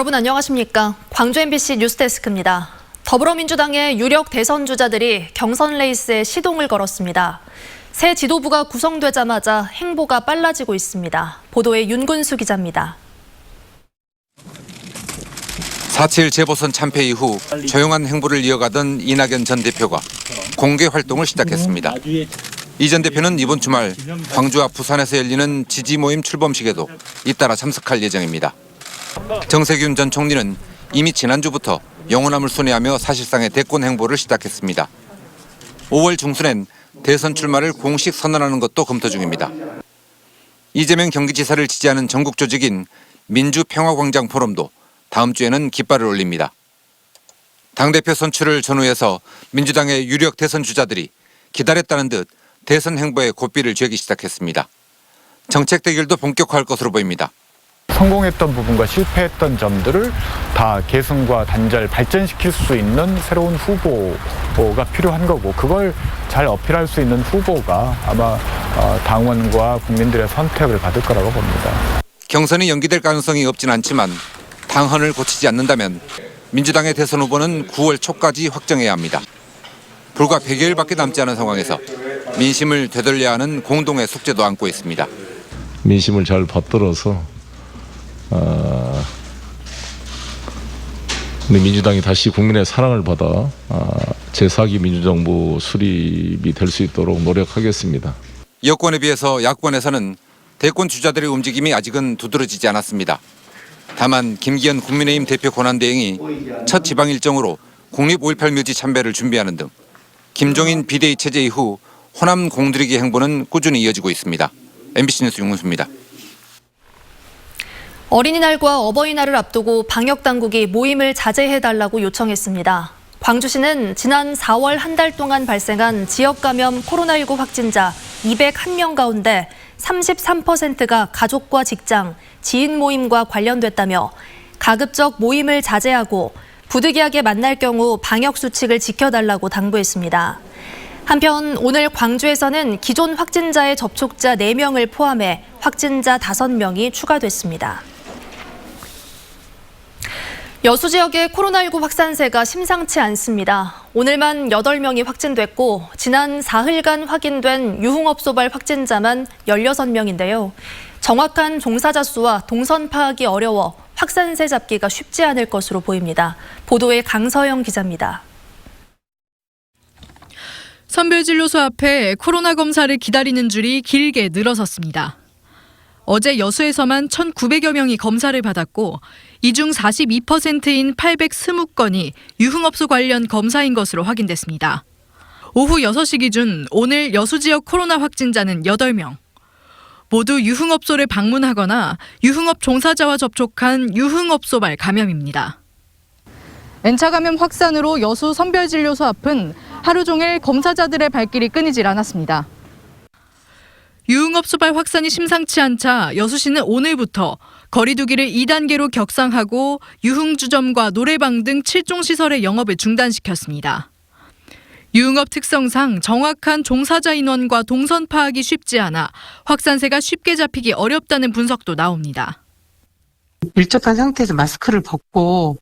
여러분 안녕하십니까? 광주 MBC 뉴스데스크입니다. 더불어민주당의 유력 대선 주자들이 경선 레이스에 시동을 걸었습니다. 새 지도부가 구성되자마자 행보가 빨라지고 있습니다. 보도에 윤근수 기자입니다. 4.7 재보선 참패 이후 조용한 행보를 이어가던 이낙연 전 대표가 공개 활동을 시작했습니다. 이 전 대표는 이번 주말 광주와 부산에서 열리는 지지 모임 출범식에도 잇따라 참석할 예정입니다. 정세균 전 총리는 이미 지난주부터 영호남을 순회하며 사실상의 대권 행보를 시작했습니다. 5월 중순엔 대선 출마를 공식 선언하는 것도 검토 중입니다. 이재명 경기지사를 지지하는 전국 조직인 민주평화광장 포럼도 다음 주에는 깃발을 올립니다. 당대표 선출을 전후해서 민주당의 유력 대선 주자들이 기다렸다는 듯 대선 행보에 고삐를 쥐기 시작했습니다. 정책 대결도 본격화할 것으로 보입니다. 성공했던 부분과 실패했던 점들을 다 계승과 단절, 발전시킬 수 있는 새로운 후보가 필요한 거고, 그걸 잘 어필할 수 있는 후보가 아마 당원과 국민들의 선택을 받을 거라고 봅니다. 경선이 연기될 가능성이 없진 않지만 당헌을 고치지 않는다면 민주당의 대선 후보는 9월 초까지 확정해야 합니다. 불과 100여일밖에 남지 않은 상황에서 민심을 되돌려야 하는 공동의 숙제도 안고 있습니다. 민심을 잘 받들어서 우리 민주당이 다시 국민의 사랑을 받아 제4기 민주정부 수립이 될 수 있도록 노력하겠습니다. 여권에 비해서 야권에서는 대권 주자들의 움직임이 아직은 두드러지지 않았습니다. 다만 김기현 국민의힘 대표 권한대행이 첫 지방 일정으로 국립 5.18 묘지 참배를 준비하는 등 김종인 비대위 체제 이후 호남 공들이기 행보는 꾸준히 이어지고 있습니다. MBC 뉴스 윤근수입니다. 어린이날과 어버이날을 앞두고 방역당국이 모임을 자제해달라고 요청했습니다. 광주시는 지난 4월 한 달 동안 발생한 지역 감염 코로나19 확진자 201명 가운데 33%가 가족과 직장, 지인 모임과 관련됐다며 가급적 모임을 자제하고 부득이하게 만날 경우 방역 수칙을 지켜달라고 당부했습니다. 한편 오늘 광주에서는 기존 확진자의 접촉자 4명을 포함해 확진자 5명이 추가됐습니다. 여수 지역의 코로나19 확산세가 심상치 않습니다. 오늘만 8명이 확진됐고 지난 사흘간 확인된 유흥업소발 확진자만 16명인데요. 정확한 종사자 수와 동선 파악이 어려워 확산세 잡기가 쉽지 않을 것으로 보입니다. 보도에 강서영 기자입니다. 선별진료소 앞에 코로나 검사를 기다리는 줄이 길게 늘어섰습니다. 어제 여수에서만 1,900여 명이 검사를 받았고 이 중 42%인 820건이 유흥업소 관련 검사인 것으로 확인됐습니다. 오후 6시 기준 오늘 여수 지역 코로나 확진자는 8명. 모두 유흥업소를 방문하거나 유흥업 종사자와 접촉한 유흥업소발 감염입니다. N차 감염 확산으로 여수 선별진료소 앞은 하루 종일 검사자들의 발길이 끊이질 않았습니다. 유흥업소발 확산이 심상치 않자 여수시는 오늘부터 거리 두기를 2단계로 격상하고 유흥주점과 노래방 등 7종 시설의 영업을 중단시켰습니다. 유흥업 특성상 정확한 종사자 인원과 동선 파악이 쉽지 않아 확산세가 쉽게 잡히기 어렵다는 분석도 나옵니다. 밀접한 상태에서 마스크를 벗고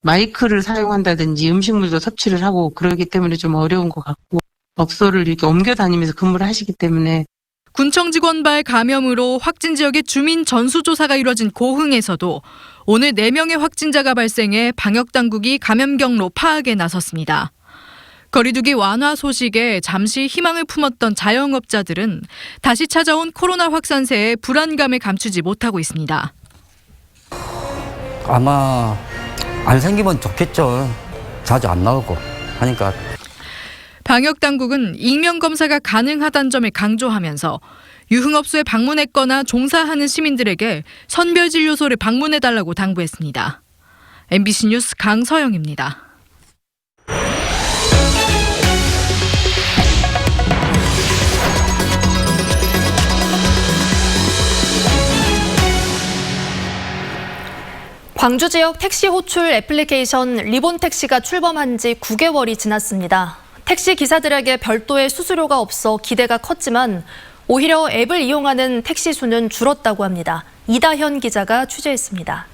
마이크를 사용한다든지 음식물도 섭취를 하고 그러기 때문에 좀 어려운 것 같고, 업소를 이렇게 옮겨 다니면서 근무를 하시기 때문에. 군청 직원발 감염으로 확진 지역의 주민 전수조사가 이뤄진 고흥에서도 오늘 4명의 확진자가 발생해 방역당국이 감염 경로 파악에 나섰습니다. 거리두기 완화 소식에 잠시 희망을 품었던 자영업자들은 다시 찾아온 코로나 확산세에 불안감을 감추지 못하고 있습니다. 아마 안 생기면 좋겠죠. 자주 안 나오고 하니까. 방역당국은 익명검사가 가능하다는 점을 강조하면서 유흥업소에 방문했거나 종사하는 시민들에게 선별진료소를 방문해달라고 당부했습니다. MBC 뉴스 강서영입니다. 광주 지역 택시 호출 애플리케이션 리본택시가 출범한 지 9개월이 지났습니다. 택시 기사들에게 별도의 수수료가 없어 기대가 컸지만 오히려 앱을 이용하는 택시 수는 줄었다고 합니다. 이다현 기자가 취재했습니다.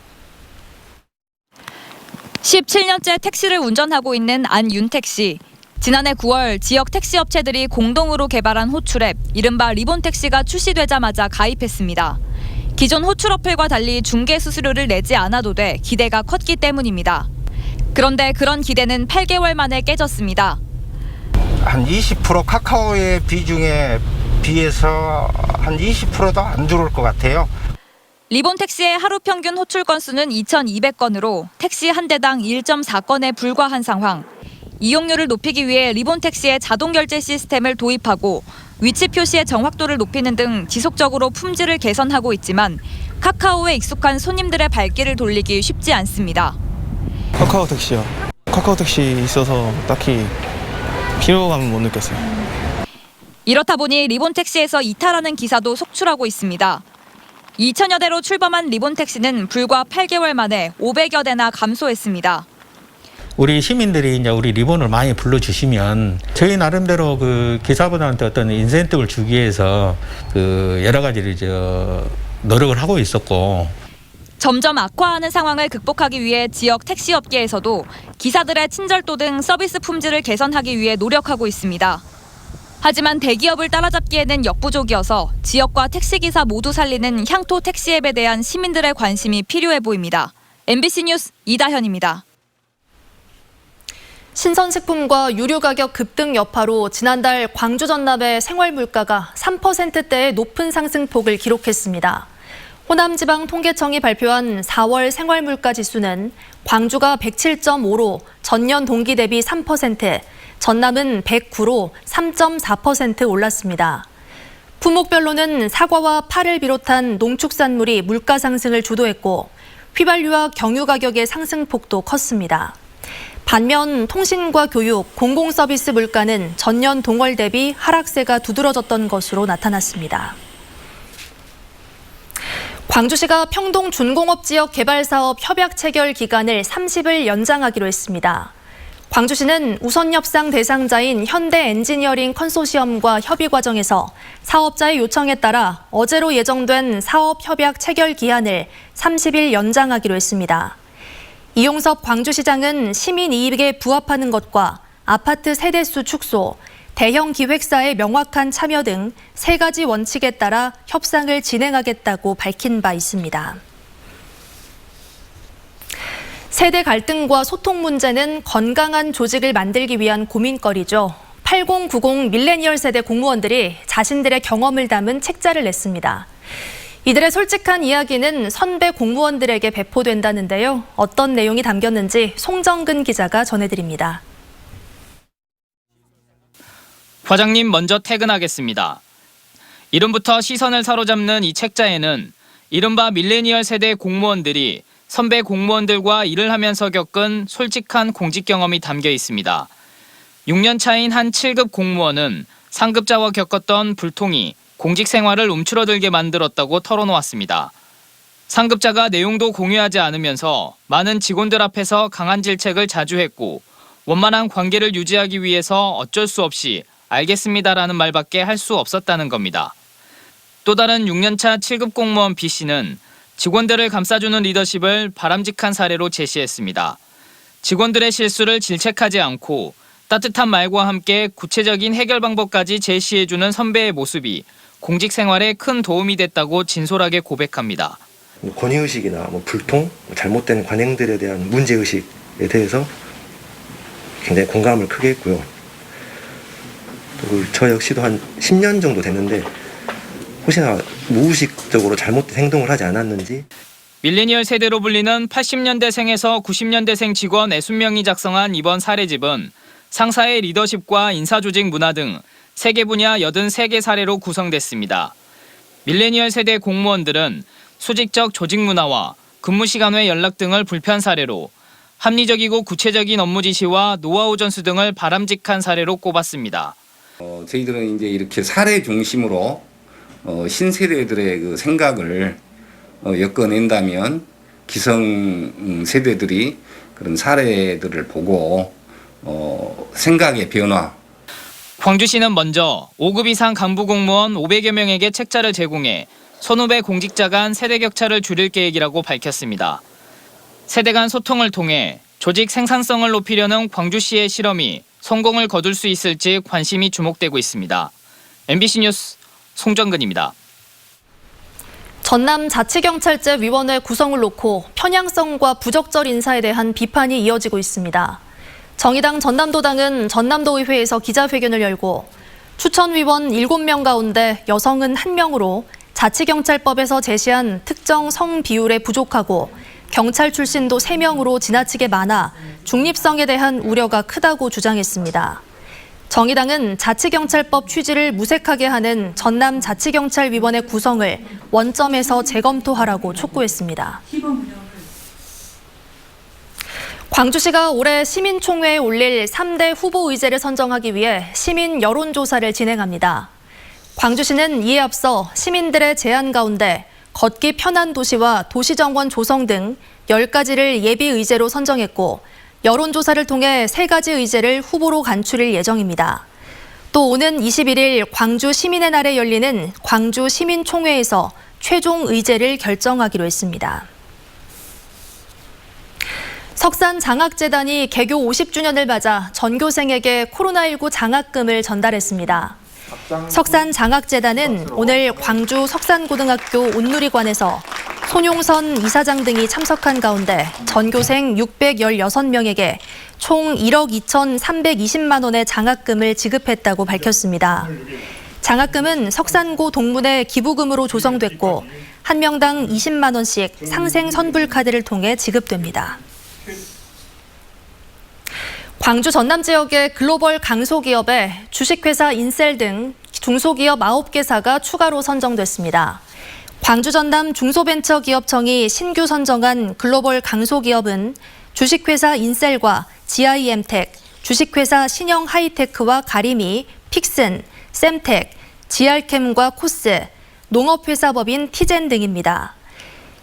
17년째 택시를 운전하고 있는 안윤택 씨. 지난해 9월 지역 택시 업체들이 공동으로 개발한 호출앱 이른바 리본택시가 출시되자마자 가입했습니다. 기존 호출 어플과 달리 중개 수수료를 내지 않아도 돼 기대가 컸기 때문입니다. 그런데 그런 기대는 8개월 만에 깨졌습니다. 한 20% 카카오의 비중에 비해서 한 20%도 안 들어올 것 같아요. 리본택시의 하루 평균 호출 건수는 2,200건으로 택시 한 대당 1.4건에 불과한 상황. 이용료를 높이기 위해 리본택시의 자동 결제 시스템을 도입하고 위치 표시의 정확도를 높이는 등 지속적으로 품질을 개선하고 있지만 카카오에 익숙한 손님들의 발길을 돌리기 쉽지 않습니다. 카카오 택시요. 카카오 택시 있어서 딱히 피로감은 못 느꼈어요. 이렇다 보니 리본택시에서 이탈하는 기사도 속출하고 있습니다. 2천여 대로 출범한 리본택시는 불과 8개월 만에 500여 대나 감소했습니다. 우리 시민들이 이제 우리 리본을 많이 불러주시면 저희 나름대로 그 기사분들한테 어떤 인센티브를 주기 위해서 그 여러 가지를 노력을 하고 있었고. 점점 악화하는 상황을 극복하기 위해 지역 택시 업계에서도 기사들의 친절도 등 서비스 품질을 개선하기 위해 노력하고 있습니다. 하지만 대기업을 따라잡기에는 역부족이어서 지역과 택시기사 모두 살리는 향토 택시 앱에 대한 시민들의 관심이 필요해 보입니다. MBC 뉴스 이다현입니다. 신선식품과 유류 가격 급등 여파로 지난달 광주 전남의 생활물가가 3%대의 높은 상승폭을 기록했습니다. 호남지방통계청이 발표한 4월 생활물가 지수는 광주가 107.5로 전년 동기 대비 3%, 전남은 109로 3.4% 올랐습니다. 품목별로는 사과와 파를 비롯한 농축산물이 물가 상승을 주도했고 휘발유와 경유 가격의 상승폭도 컸습니다. 반면 통신과 교육, 공공서비스 물가는 전년 동월 대비 하락세가 두드러졌던 것으로 나타났습니다. 광주시가 평동 준공업 지역 개발 사업 협약 체결 기간을 30일 연장하기로 했습니다. 광주시는 우선 협상 대상자인 현대 엔지니어링 컨소시엄과 협의 과정에서 사업자의 요청에 따라 어제로 예정된 사업 협약 체결 기한을 30일 연장하기로 했습니다. 이용섭 광주시장은 시민 이익에 부합하는 것과 아파트 세대수 축소, 대형 기획사의 명확한 참여 등 3가지 원칙에 따라 협상을 진행하겠다고 밝힌 바 있습니다. 세대 갈등과 소통 문제는 건강한 조직을 만들기 위한 고민거리죠. 8090 밀레니얼 세대 공무원들이 자신들의 경험을 담은 책자를 냈습니다. 이들의 솔직한 이야기는 선배 공무원들에게 배포된다는데요. 어떤 내용이 담겼는지 송정근 기자가 전해드립니다. 과장님 먼저 퇴근하겠습니다. 이름부터 시선을 사로잡는 이 책자에는 이른바 밀레니얼 세대 공무원들이 선배 공무원들과 일을 하면서 겪은 솔직한 공직 경험이 담겨 있습니다. 6년 차인 한 7급 공무원은 상급자와 겪었던 불통이 공직 생활을 움츠러들게 만들었다고 털어놓았습니다. 상급자가 내용도 공유하지 않으면서 많은 직원들 앞에서 강한 질책을 자주 했고 원만한 관계를 유지하기 위해서 어쩔 수 없이 알겠습니다라는 말밖에 할 수 없었다는 겁니다. 또 다른 6년차 7급 공무원 B씨는 직원들을 감싸주는 리더십을 바람직한 사례로 제시했습니다. 직원들의 실수를 질책하지 않고 따뜻한 말과 함께 구체적인 해결 방법까지 제시해주는 선배의 모습이 공직 생활에 큰 도움이 됐다고 진솔하게 고백합니다. 권위의식이나 불통, 잘못된 관행들에 대한 문제의식에 대해서 굉장히 공감을 크게 했고요. 또 저 역시도 한 10년 정도 됐는데 혹시나 무의식적으로 잘못된 행동을 하지 않았는지. 밀레니얼 세대로 불리는 80년대생에서 90년대생 직원 60명이 작성한 이번 사례집은 상사의 리더십과 인사조직 문화 등 3개 분야 83개 사례로 구성됐습니다. 밀레니얼 세대 공무원들은 수직적 조직 문화와 근무 시간 외 연락 등을 불편 사례로 합리적이고 구체적인 업무 지시와 노하우 전수 등을 바람직한 사례로 꼽았습니다. 저희들은 이제 이렇게 사례 중심으로 신세대들의 그 생각을 엮어낸다면 기성 세대들이 그런 사례들을 보고 생각의 변화. 광주시는 먼저 5급 이상 간부 공무원 500여 명에게 책자를 제공해 선후배 공직자 간 세대 격차를 줄일 계획이라고 밝혔습니다. 세대 간 소통을 통해 조직 생산성을 높이려는 광주시의 실험이 성공을 거둘 수 있을지 관심이 주목되고 있습니다. MBC 뉴스 송정근입니다. 전남자치경찰제위원회 구성을 놓고 편향성과 부적절 인사에 대한 비판이 이어지고 있습니다. 정의당 전남도당은 전남도의회에서 기자회견을 열고 추천위원 7명 가운데 여성은 1명으로 자치경찰법에서 제시한 특정 성 비율에 부족하고 경찰 출신도 3명으로 지나치게 많아 중립성에 대한 우려가 크다고 주장했습니다. 정의당은 자치경찰법 취지를 무색하게 하는 전남자치경찰위원회 구성을 원점에서 재검토하라고 촉구했습니다. 광주시가 올해 시민총회에 올릴 3대 후보 의제를 선정하기 위해 시민 여론조사를 진행합니다. 광주시는 이에 앞서 시민들의 제안 가운데 걷기 편한 도시와 도시정원 조성 등 10가지를 예비 의제로 선정했고 여론조사를 통해 3가지 의제를 후보로 간추릴 예정입니다. 또 오는 21일 광주 시민의 날에 열리는 광주 시민총회에서 최종 의제를 결정하기로 했습니다. 석산장학재단이 개교 50주년을 맞아 전교생에게 코로나19 장학금을 전달했습니다. 석산장학재단은 오늘 광주 석산고등학교 온누리관에서 손용선 이사장 등이 참석한 가운데 전교생 616명에게 총 1억 2,320만 원의 장학금을 지급했다고 밝혔습니다. 장학금은 석산고 동문회 기부금으로 조성됐고 한 명당 20만 원씩 상생 선불 카드를 통해 지급됩니다. 광주 전남 지역의 글로벌 강소기업에 주식회사 인셀 등 중소기업 9개사가 추가로 선정됐습니다. 광주 전남 중소벤처기업청이 신규 선정한 글로벌 강소기업은 주식회사 인셀과 GIM텍, 주식회사 신영하이테크와 가리미, 픽슨, 샘텍, GR캠과 코스, 농업회사법인 티젠 등입니다.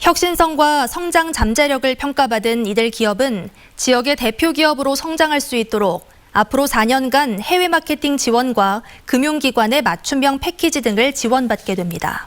혁신성과 성장 잠재력을 평가받은 이들 기업은 지역의 대표 기업으로 성장할 수 있도록 앞으로 4년간 해외 마케팅 지원과 금융기관의 맞춤형 패키지 등을 지원받게 됩니다.